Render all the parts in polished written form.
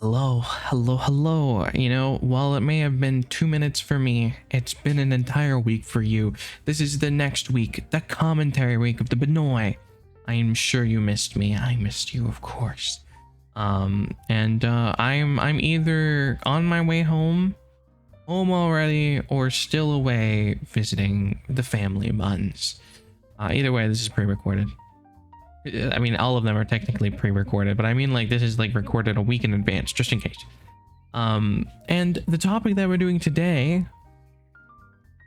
Hello, hello, hello. While it may have been 2 minutes for me, it's been an entire week for you. This is the next week, the commentary week of the Benoy. I am sure you missed me. I missed you, of course. I'm either on my way home already, or still away visiting the family buns. Either way, this is pre-recorded. I mean, all of them are technically pre-recorded, but I mean, like, this is like recorded a week in advance, just in case. And the topic that we're doing today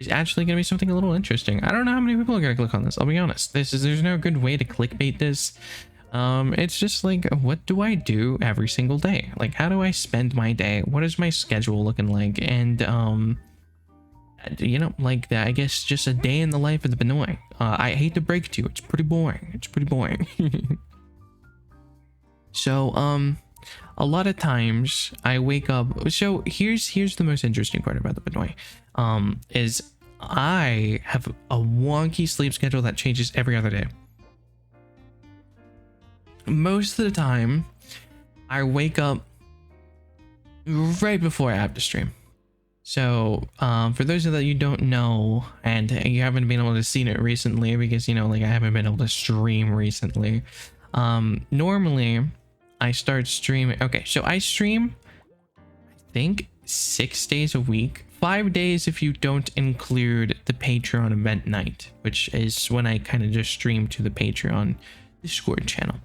is actually going to be something a little interesting. I don't know how many people are going to click on this. I'll be honest. There's no good way to clickbait this. It's just like, what do I do every single day? Like, how do I spend my day? What is my schedule looking like? And, like that, I guess just a day in the life of the Benoy. I hate to break it to you, it's pretty boring. It's pretty boring. So, a lot of times I wake up. So here's the most interesting part about the Benoy, is I have a wonky sleep schedule that changes every other day. Most of the time, I wake up right before I have to stream. So, for those of you don't know, and you haven't been able to see it recently, because, I haven't been able to stream recently. Normally, I start streaming. Okay, so I stream, I think, 6 days a week. 5 days if you don't include the Patreon event night, which is when I kind of just stream to the Patreon Discord channel.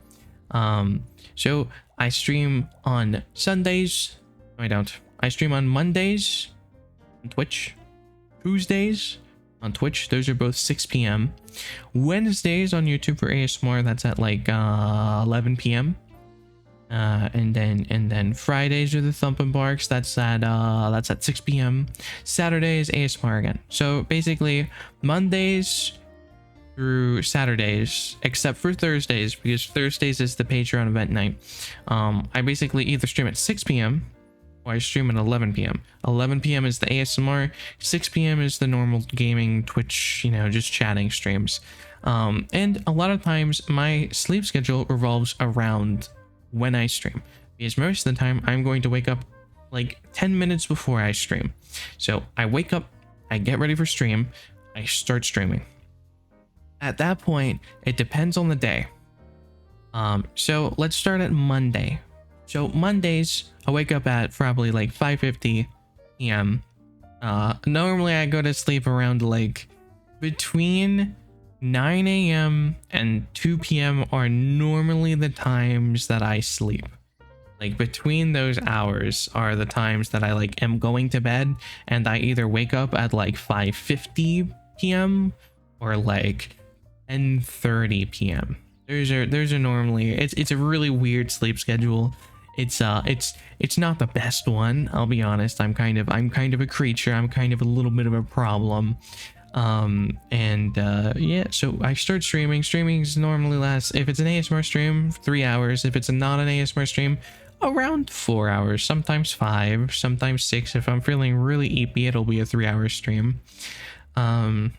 So I stream on Sundays. No, I don't. I stream on Mondays on Twitch, Tuesdays on Twitch, those are both 6 p.m. Wednesdays on YouTube for ASMR, that's at like 11 p.m. And then Fridays are the Thump and Barks, that's at 6 p.m. Saturdays ASMR again. So basically Mondays through Saturdays, except for Thursdays, because Thursdays is the Patreon event night. I basically either stream at 6 p.m. I stream at 11 p.m. 11 p.m. is the ASMR, 6 p.m. is the normal gaming Twitch, just chatting streams. And a lot of times my sleep schedule revolves around when I stream, because most of the time I'm going to wake up like 10 minutes before I stream. So I wake up, I get ready for stream, I start streaming. At that point, it depends on the day. So let's start at Monday. So Mondays, I wake up at probably like 5:50 p.m. Normally I go to sleep around like between 9 a.m. and 2 p.m. are normally the times that I sleep. Like between those hours are the times that I like am going to bed, and I either wake up at like 5:50 p.m. or like 10:30 p.m. Those are normally, it's a really weird sleep schedule. It's not the best one, I'll be honest. I'm kind of a creature. I'm kind of a little bit of a problem. Yeah, so I start streaming. Streaming's normally lasts, if it's an ASMR stream, 3 hours. If it's not an ASMR stream, around 4 hours, sometimes 5, sometimes 6. If I'm feeling really eepy, it'll be a 3-hour stream. And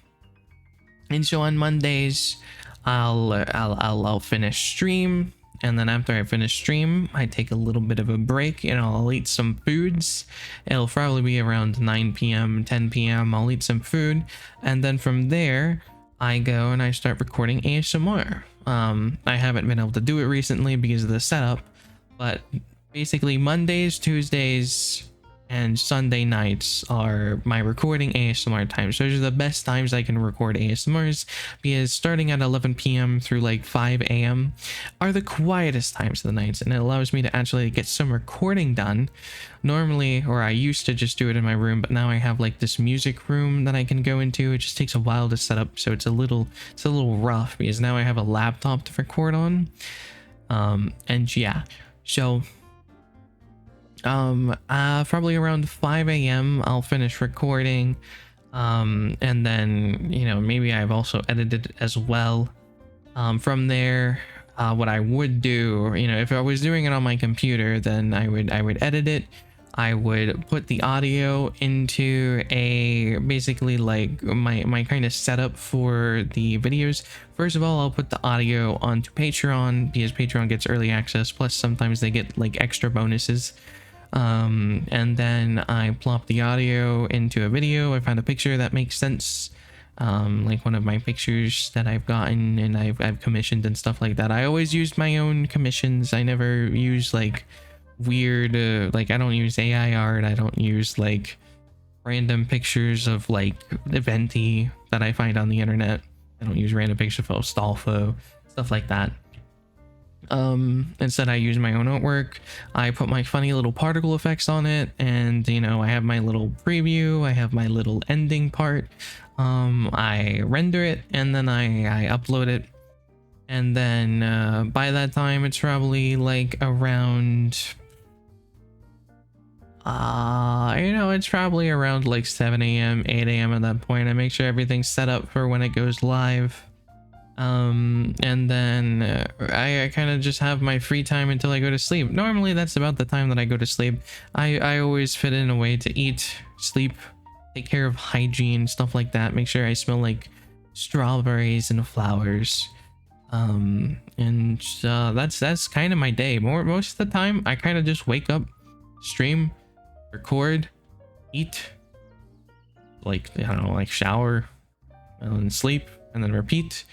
so on Mondays, I'll finish stream, and then after I finish stream, I take a little bit of a break, and I'll eat some foods. It'll probably be around 9 p.m., 10 p.m. I'll eat some food, and then from there, I go and I start recording ASMR. I haven't been able to do it recently because of the setup, but basically Mondays, Tuesdays, and Sunday nights are my recording ASMR times. Those are the best times I can record ASMRs, because starting at 11 p.m. through like 5 a.m. are the quietest times of the nights, and it allows me to actually get some recording done. Normally, or I used to just do it in my room, but now I have like this music room that I can go into. It just takes a while to set up, so it's a little rough, because now I have a laptop to record on. And yeah, so probably around 5 a.m. I'll finish recording, and then maybe I've also edited as well. From there, what I would do, if I was doing it on my computer, then I would edit it. I would put the audio into a basically like my kind of setup for the videos. First of all, I'll put the audio onto Patreon because Patreon gets early access, plus sometimes they get like extra bonuses. And then I plop the audio into a video. I find a picture that makes sense, like one of my pictures that I've gotten and I've commissioned and stuff like that. I always use my own commissions. I never use like weird like I don't use AI art. I don't use like random pictures of like Venti that I find on the internet. I don't use random pictures of Stolfo, stuff like that. Instead I use my own artwork. I put my funny little particle effects on it, and you know, I have my little preview, I have my little ending part. I render it and then I upload it, and then by that time it's probably like around you know, it's probably around like 7 a.m 8 a.m at that point. I make sure everything's set up for when it goes live. And then I kind of just have my free time until I go to sleep. Normally that's about the time that I go to sleep. I always fit in a way to eat, sleep, take care of hygiene, stuff like that. Make sure I smell like strawberries and flowers. That's kind of my day. Most of the time I kind of just wake up, stream, record, eat, like I don't know, like shower, and then sleep, and then repeat.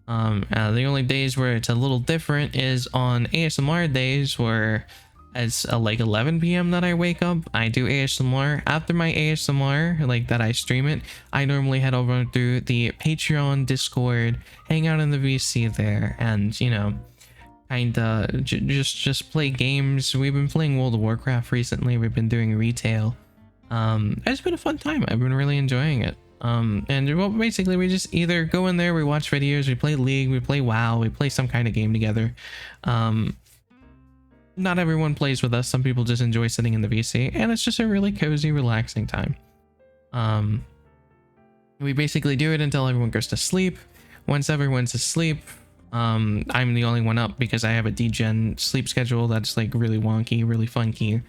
The only days where it's a little different is on ASMR days, where it's like 11 p.m. that I wake up. I do ASMR. After my ASMR, like that I stream it, I normally head over to the Patreon Discord, hang out in the VC there, and you know, kinda just play games. We've been playing World of Warcraft recently. We've been doing retail. It's been a fun time. I've been really enjoying it. And well, basically we just either go in there, we watch videos, we play League, we play WoW, we play some kind of game together. Not everyone plays with us. Some people just enjoy sitting in the VC, and it's just a really cozy, relaxing time. We basically do it until everyone goes to sleep. Once everyone's asleep, I'm the only one up because I have a degen sleep schedule that's like really wonky, really funky.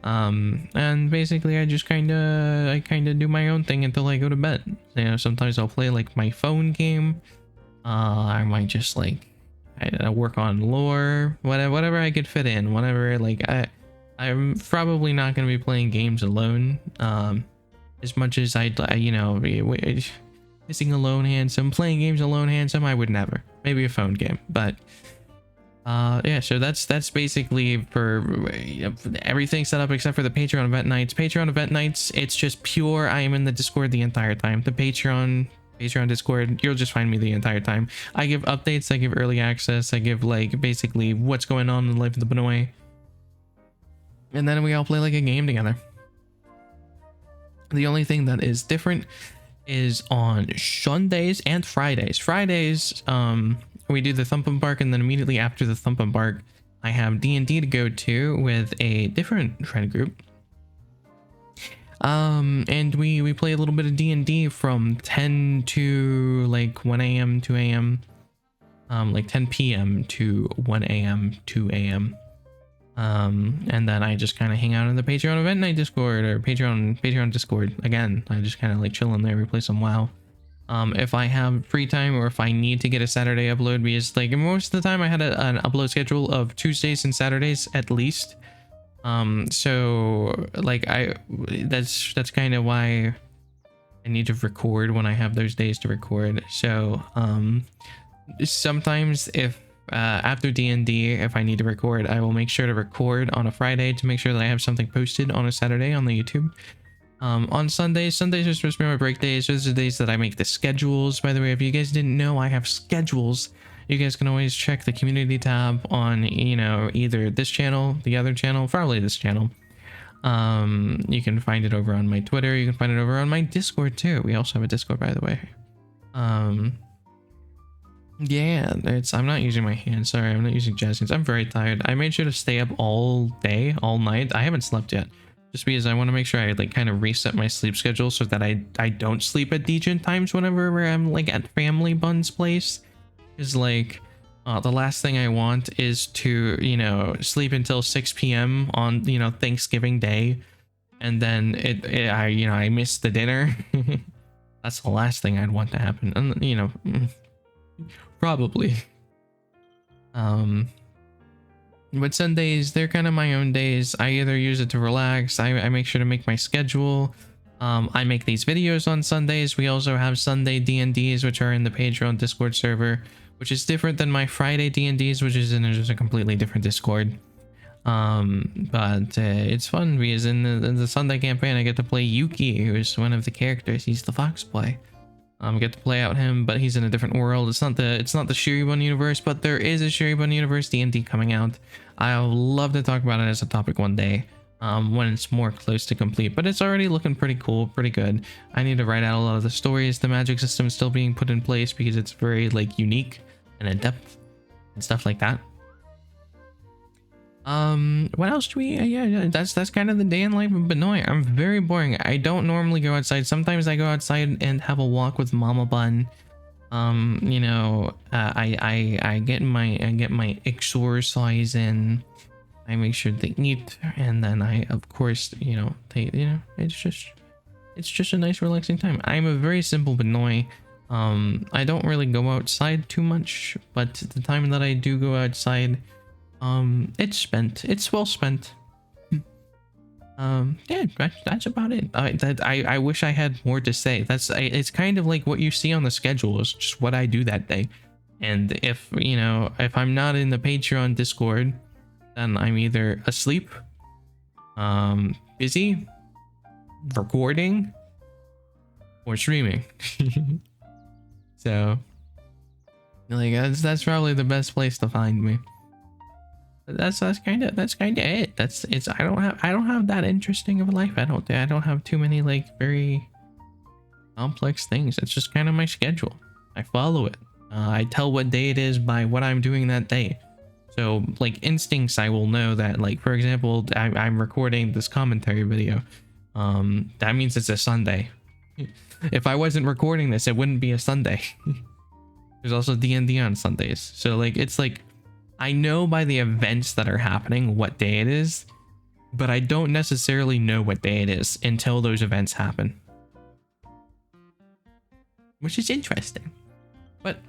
And basically I just kind of do my own thing until I go to bed. You know, sometimes I'll play like my phone game. I might just like I work on lore, whatever I could fit in, whatever. Like I'm probably not going to be playing games alone, as much as you know, missing alone handsome, playing games alone handsome, I would never. Maybe a phone game, but yeah, so that's basically for everything set up except for the Patreon event nights. Patreon event nights, it's just pure I am in the Discord the entire time. The Patreon Discord, you'll just find me the entire time. I give updates, I give early access, I give like basically what's going on in the life of the Benoit, and then we all play like a game together. The only thing that is different is on Sundays and Fridays. We do the Thump and Bark, and then immediately after the Thump and Bark, I have D&D to go to with a different friend group. And we play a little bit of D&D from 10 to like 1 a.m. 2 a.m. Like 10 p.m. to 1 a.m. 2 a.m. And then I just kind of hang out in the Patreon event night Discord, or Patreon Discord again. I just kind of like chill in there. We play some WoW. If I have free time, or if I need to get a Saturday upload, because like most of the time I had an upload schedule of Tuesdays and Saturdays at least. So like that's kind of why I need to record when I have those days to record. So sometimes if after D&D, if I need to record, I will make sure to record on a Friday to make sure that I have something posted on a Saturday on the YouTube. On Sundays are supposed to be my break days. Those are the days that I make the schedules. By the way, if you guys didn't know, I have schedules. You guys can always check the community tab on, you know, either this channel, the other channel, probably this channel. You can find it over on my Twitter. You can find it over on my Discord too. We also have a Discord, by the way. Yeah, I'm not using my hand. Sorry, I'm not using jazz hands. I'm very tired. I made sure to stay up all day, all night. I haven't slept yet. Just because I want to make sure I like kind of reset my sleep schedule so that I don't sleep at decent times whenever I'm like at family bun's place. Is like The last thing I want is to, you know, sleep until 6 p.m. on, you know, Thanksgiving Day, and then I miss the dinner. That's the last thing I'd want to happen, and you know, probably. But Sundays, they're kind of my own days. I either use it to relax. I make sure to make my schedule. I make these videos on Sundays. We also have Sunday D&Ds, which are in the Patreon Discord server, which is different than my Friday D&Ds, which is in just a completely different Discord. But it's fun because in the Sunday campaign, I get to play Yuki, who's one of the characters. He's the fox boy. Get to play out him, but he's in a different world. It's not the Shiribun universe, but there is a Shiribun universe D&D coming out. I'll love to talk about it as a topic one day, when it's more close to complete. But it's already looking pretty cool, pretty good. I need to write out a lot of the stories. The magic system is still being put in place because it's very like unique and in depth and stuff like that. What else do we, yeah, that's kind of the day in life of Benoit. I'm very boring. I don't normally go outside. Sometimes I go outside and have a walk with Mama Bun. You know, I get my exercise in. I make sure they eat, and then I, of course, you know, it's just a nice relaxing time. I'm a very simple Benoit. I don't really go outside too much, but the time that I do go outside, it's well spent. Yeah, that's about it. I wish I had more to say. It's kind of like what you see on the schedule is just what I do that day. And if, you know, if I'm not in the Patreon Discord, then I'm either asleep, busy, recording, or streaming. So like that's probably the best place to find me. That's kind of it. I don't have that interesting of a life. I don't have too many like very complex things. It's just kind of my schedule. I follow it. I tell what day it is by what I'm doing that day. So like instincts, I will know that, like, for example, I'm recording this commentary video. That means it's a Sunday. If I wasn't recording this, it wouldn't be a Sunday. There's also D&D on Sundays. So like, it's like, I know by the events that are happening what day it is, but I don't necessarily know what day it is until those events happen. Which is interesting. But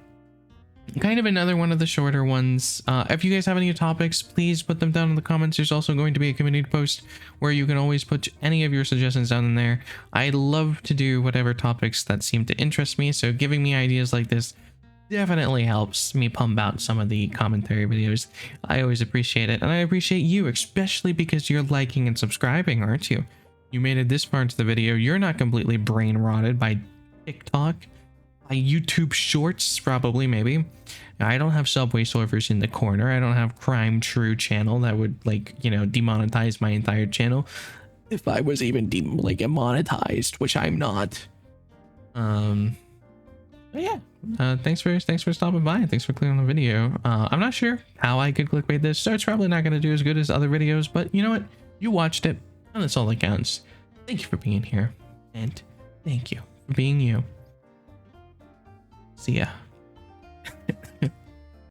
kind of another one of the shorter ones. If you guys have any topics, please put them down in the comments. There's also going to be a community post where you can always put any of your suggestions down in there. I love to do whatever topics that seem to interest me, so giving me ideas like this definitely helps me pump out some of the commentary videos. I always appreciate it, and I appreciate you, especially because you're liking and subscribing, aren't you? You made it this far into the video. You're not completely brain rotted by TikTok, by YouTube Shorts, probably, maybe. I don't have Subway Surfers in the corner. I don't have Crime True channel that would, like, you know, demonetize my entire channel if I was even monetized, which I'm not. But yeah, thanks for stopping by, and thanks for clicking on the video. I'm not sure how I could clickbait this, so it's probably not going to do as good as other videos, but you know what? You watched it, and that's all that counts. Thank you for being here, and thank you for being you. See ya.